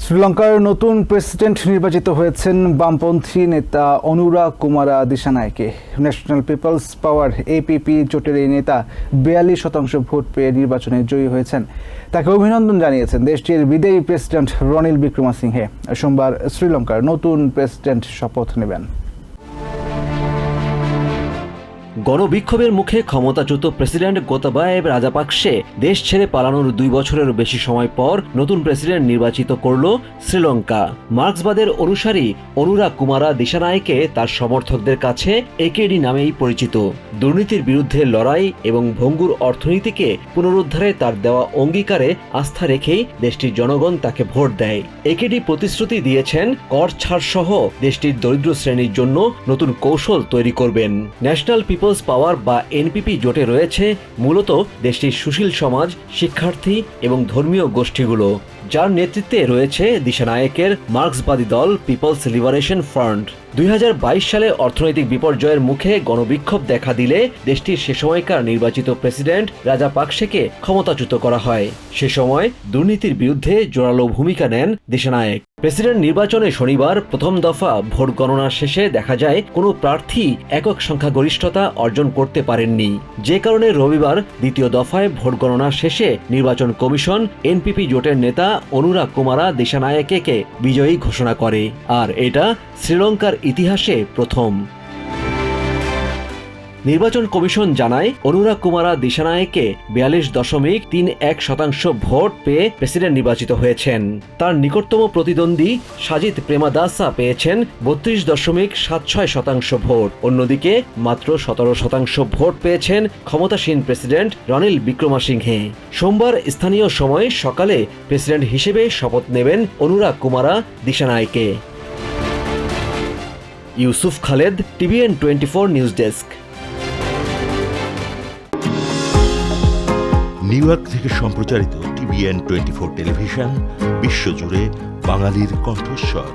শ্রীলঙ্কার নতুন প্রেসিডেন্ট নির্বাচিত হয়েছেন বামপন্থী নেতা অনুরা কুমারা দিশানায়কে। ন্যাশনাল পিপলস পাওয়ার এপিপি জোটের এই নেতা 42% ভোট পেয়ে নির্বাচনে জয়ী হয়েছেন। তাকে অভিনন্দন জানিয়েছেন দেশটির বিদায়ী প্রেসিডেন্ট রনিল বিক্রমাসিংহে। সোমবার শ্রীলঙ্কার নতুন প্রেসিডেন্ট শপথ নেবেন। গণবিক্ষোভের মুখে ক্ষমতাচ্যুত প্রেসিডেন্ট গোতাবায়ে রাজাপাকসে দেশ ছেড়ে পালানোর 2 বছরেরও বেশি সময় পর নতুন প্রেসিডেন্ট নির্বাচিত করল শ্রীলঙ্কা। মার্ক্সবাদের অনুসারী অনুরা কুমারা দিশানায়কে তার সমর্থকদের কাছে একেডি নামেই পরিচিত। দুর্নীতির বিরুদ্ধে লড়াই এবং ভঙ্গুর অর্থনীতিকে পুনরুদ্ধারে তার দেওয়া অঙ্গীকারে আস্থা রেখেই দেশটির জনগণ তাকে ভোট দেয়। একেডি প্রতিশ্রুতি দিয়েছেন কর ছাড় সহ দেশটির দরিদ্র শ্রেণীর জন্য নতুন কৌশল তৈরি করবেন। ন্যাশনাল পিপলস পাওয়ার বা এনপিপি জোটে রয়েছে মূলত দেশটির সুশীল সমাজ, শিক্ষার্থী এবং ধর্মীয় গোষ্ঠীগুলো, যার নেতৃত্বে রয়েছে দিশানায়কের মার্ক্সবাদী দল পিপলস লিবারেশন ফ্রন্ট। 2022 সালে অর্থনৈতিক বিপর্যয়ের মুখে গণবিক্ষোভ দেখা দিলে দেশটির সে সময়কার নির্বাচিত প্রেসিডেন্ট রাজাপাকসেকে ক্ষমতাচ্যুত করা হয়। সে সময় দুর্নীতির বিরুদ্ধে জোরালো ভূমিকা নেন দিশানায়ক। প্রেসিডেন্ট নির্বাচনে শনিবার প্রথম দফা ভোট গণনা শেষে দেখা যায় কোনো প্রার্থী একক সংখ্যাগরিষ্ঠতা অর্জন করতে পারেননি, যে কারণে রবিবার দ্বিতীয় দফায় ভোট গণনা শেষে নির্বাচন কমিশন এনপিপি জোটের নেতা অনুরা কুমারা দিশানায়কে বিজয়ী ঘোষণা করে। আর এটা শ্রীলঙ্কার ইতিহাসে প্রথম। নির্বাচন কমিশন জানায় অনুরা কুমারা দিশানায়কে 42.31% ভোট পেয়ে প্রেসিডেন্ট নির্বাচিত হয়েছেন। তার নিকটতম প্রতিদ্বন্দ্বী সাজিদ প্রেমাদাসা পেয়েছেন 32.76% ভোট। অন্যদিকে মাত্র 17% ভোট পেয়েছেন ক্ষমতাসীন প্রেসিডেন্ট রনিল বিক্রমাসিংহে। সোমবার স্থানীয় সময় সকালে প্রেসিডেন্ট হিসেবে শপথ নেবেন Anura Kumara Dissanayake. Yusuf Khaled, TVN 24 news desk. New York থেকে সম্প্রচারিত TVN 24 টেলিভিশন বিশ্বজুড়ে বাঙালির কণ্ঠস্বর।